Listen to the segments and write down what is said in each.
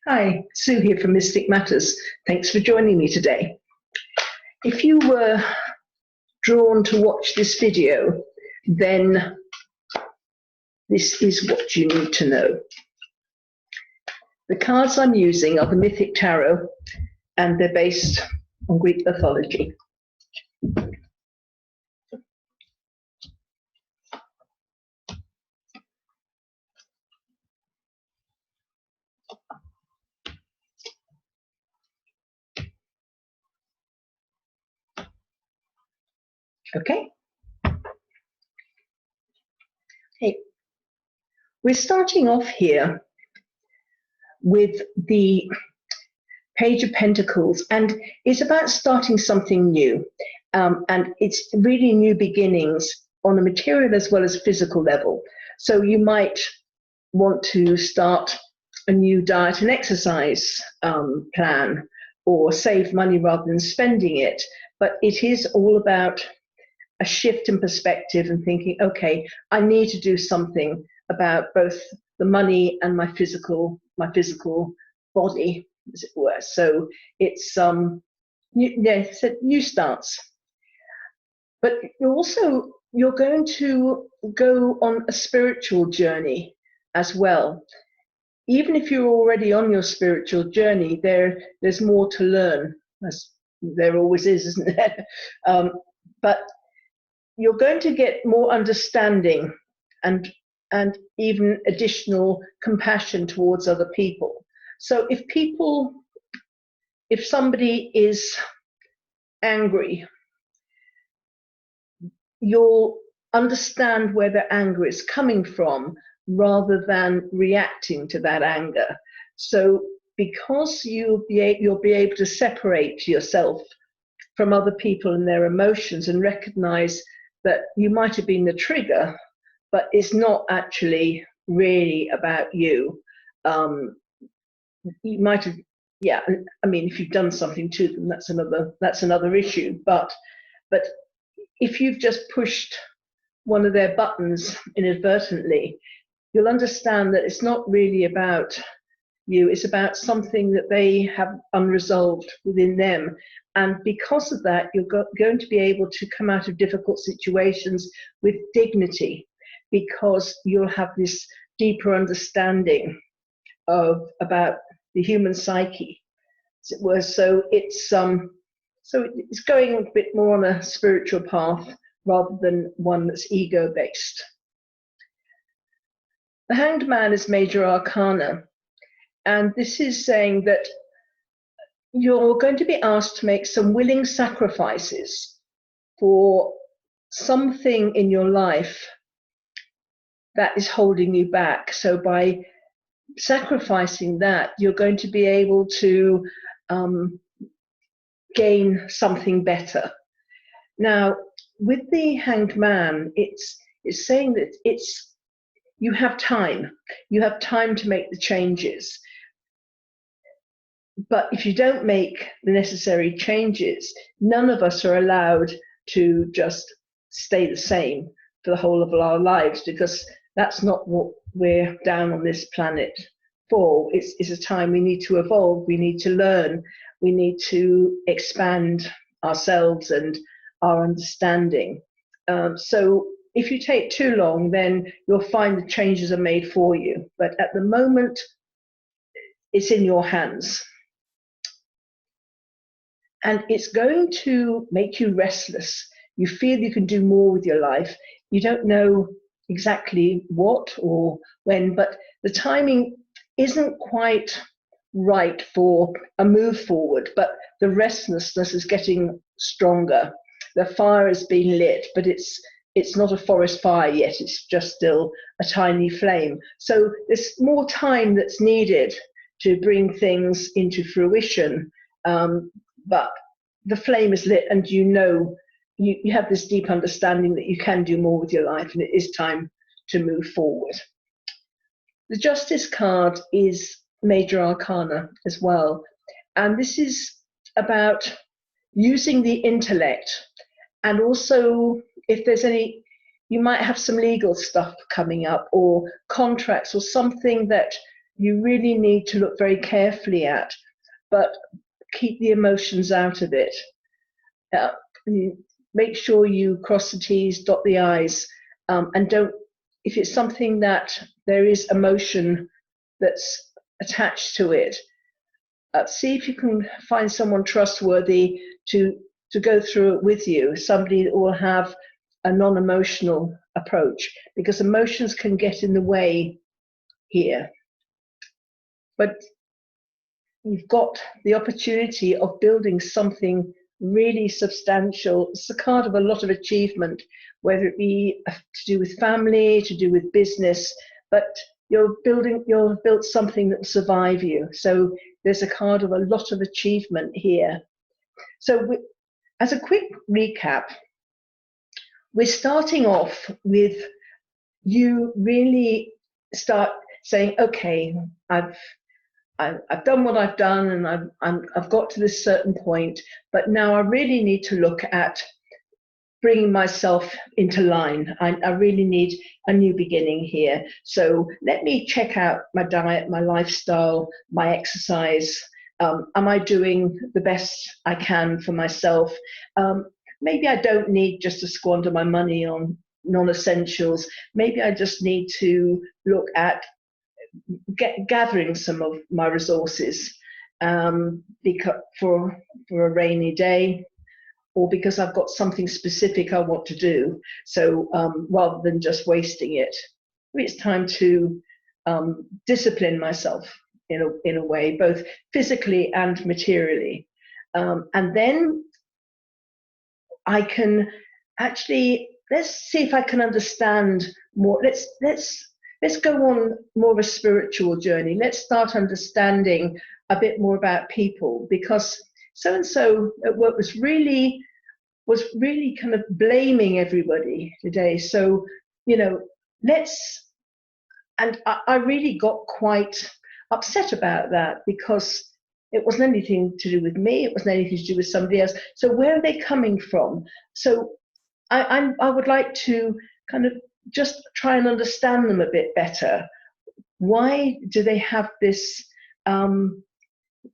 Hi, Sue here from Mystic Matters. Thanks for joining me today. If you were drawn to watch this video, then this is what you need to know. The cards I'm using are the Mythic Tarot, and they're based on Greek mythology. Okay? Hey, we're starting off here with the Page of Pentacles, and it's about starting something new. And it's really new beginnings on a material as well as physical level. So you might want to start a new diet and exercise plan, or save money rather than spending it. But it is all about a shift in perspective and thinking, okay, I need to do something about both the money and my physical body, as it were. So it's new starts. But you're going to go on a spiritual journey as well. Even if you're already on your spiritual journey, there's more to learn, as there always is, isn't there? But you're going to get more understanding and even additional compassion towards other people. So if somebody is angry, you'll understand where their anger is coming from rather than reacting to that anger. So because you'll be able to separate yourself from other people and their emotions and recognize that you might have been the trigger, but it's not actually really about you. You might have, yeah, I mean, if you've done something to them, that's another issue. But if you've just pushed one of their buttons inadvertently, you'll understand that it's not really about you, it's about something that they have unresolved within them. And because of that, you're going to be able to come out of difficult situations with dignity, because you'll have this deeper understanding about the human psyche, as it were. So it's going a bit more on a spiritual path rather than one that's ego-based. The Hanged Man is Major Arcana, and this is saying that you're going to be asked to make some willing sacrifices for something in your life that is holding you back. So by sacrificing that, you're going to be able to gain something better. Now, with the Hanged Man, it's saying that you have time. You have time to make the changes. But if you don't make the necessary changes, none of us are allowed to just stay the same for the whole of our lives, because that's not what we're down on this planet for. It's a time we need to evolve, we need to learn, we need to expand ourselves and our understanding. So if you take too long, then you'll find the changes are made for you. But at the moment, it's in your hands. And it's going to make you restless. You feel you can do more with your life. You don't know exactly what or when, but the timing isn't quite right for a move forward, but the restlessness is getting stronger. The fire is being lit, but it's not a forest fire yet. It's just still a tiny flame. So there's more time that's needed to bring things into fruition. But the flame is lit, and you have this deep understanding that you can do more with your life, and it is time to move forward. The Justice card is Major Arcana as well, and this is about using the intellect, and also if there's you might have some legal stuff coming up, or contracts, or something that you really need to look very carefully at, but keep the emotions out of it. Uh, Make sure you cross the T's, dot the I's, and don't, if it's something that there is emotion that's attached to it, see if you can find someone trustworthy to go through it with you, somebody that will have a non-emotional approach, because emotions can get in the way here. But you've got the opportunity of building something really substantial. It's a card of a lot of achievement, whether it be to do with family, to do with business, but you've built something that will survive you. So there's a card of a lot of achievement here. So as a quick recap, we're starting off with you really start saying, okay, I've done what I've done, and I've got to this certain point, but now I really need to look at bringing myself into line. I really need a new beginning here. So let me check out my diet, my lifestyle, my exercise. Am I doing the best I can for myself? Maybe I don't need just to squander my money on non-essentials. Maybe I just need to look at gathering some of my resources because for a rainy day, or because I've got something specific I want to do. So rather than just wasting it, it's time to discipline myself in a way, both physically and materially. And then I can actually, let's see if I can understand more. Let's go on more of a spiritual journey. Let's start understanding a bit more about people, because so and so at work was really kind of blaming everybody today. So, and I really got quite upset about that, because it wasn't anything to do with me. It wasn't anything to do with somebody else. So where are they coming from? So I would like to kind of just try and understand them a bit better. Why do they have this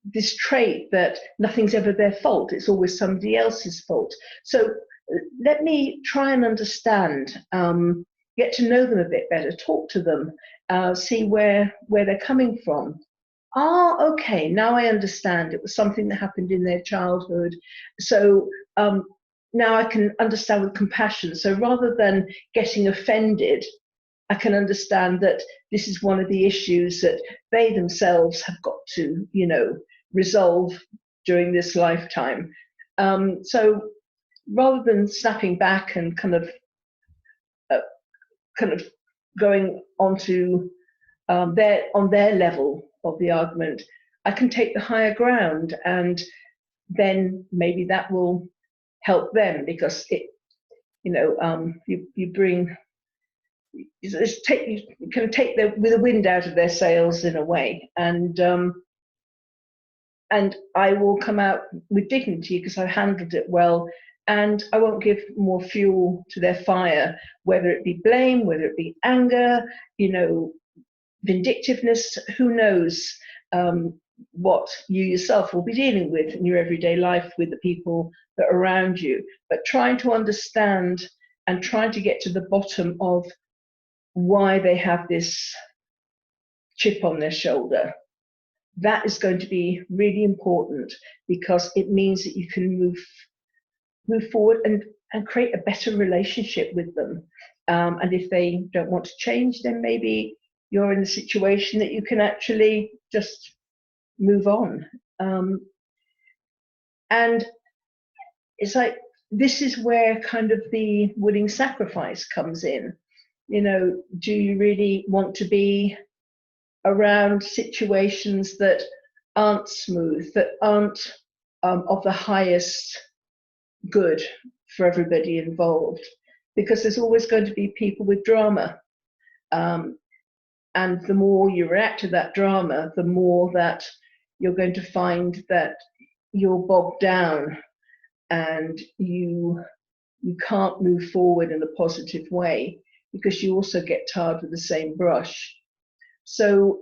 this trait that nothing's ever their fault? It's always somebody else's fault. So let me try and understand, get to know them a bit better, talk to them, see where they're coming from. Okay, now I understand. It was something that happened in their childhood. So now I can understand with compassion. So rather than getting offended, I can understand that this is one of the issues that they themselves have got to, resolve during this lifetime. So rather than snapping back and kind of going onto their level of the argument, I can take the higher ground, and then maybe that will help them, because you bring, you can take the wind out of their sails in a way, and I will come out with dignity because I handled it well, and I won't give more fuel to their fire, whether it be blame, whether it be anger, vindictiveness. Who knows what you yourself will be dealing with in your everyday life with the people that are around you. But trying to understand and trying to get to the bottom of why they have this chip on their shoulder, that is going to be really important, because it means that you can move forward and create a better relationship with them. And if they don't want to change, then maybe you're in a situation that you can actually just move on. And it's like, this is where kind of the willing sacrifice comes in. Do you really want to be around situations that aren't smooth, that aren't of the highest good for everybody involved? Because there's always going to be people with drama. And the more you react to that drama, the more that you're going to find that you're bogged down, and you can't move forward in a positive way, because you also get tarred with the same brush. So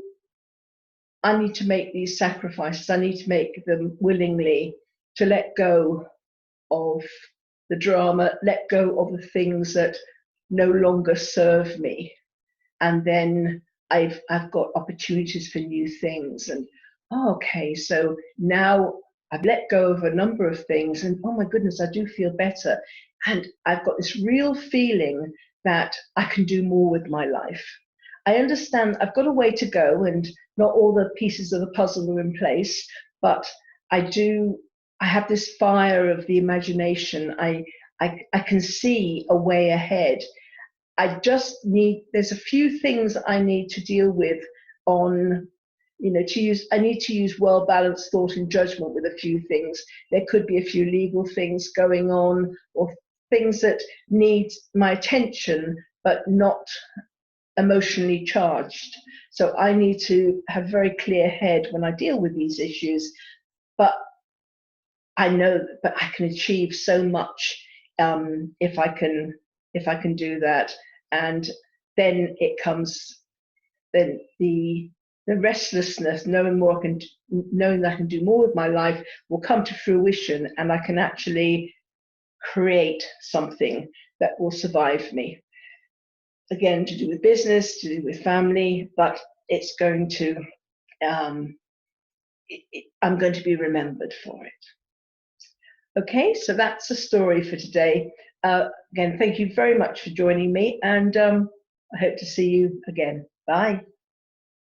I need to make these sacrifices. I need to make them willingly, to let go of the drama, let go of the things that no longer serve me. And then I've got opportunities for new things. And okay, so now I've let go of a number of things, and oh my goodness, I do feel better. And I've got this real feeling that I can do more with my life. I understand I've got a way to go, and not all the pieces of the puzzle are in place, but I have this fire of the imagination. I can see a way ahead. There's a few things I need to deal with on, I need to use well-balanced thought and judgment with a few things. There could be a few legal things going on, or things that need my attention, but not emotionally charged. So I need to have a very clear head when I deal with these issues. But I know that I can achieve so much if I can do that. And then it comes, then the restlessness, knowing that I can do more with my life, will come to fruition, and I can actually create something that will survive me. Again, to do with business, to do with family, but it's going to, I'm going to be remembered for it. Okay, so that's the story for today. Again, thank you very much for joining me, and I hope to see you again. Bye.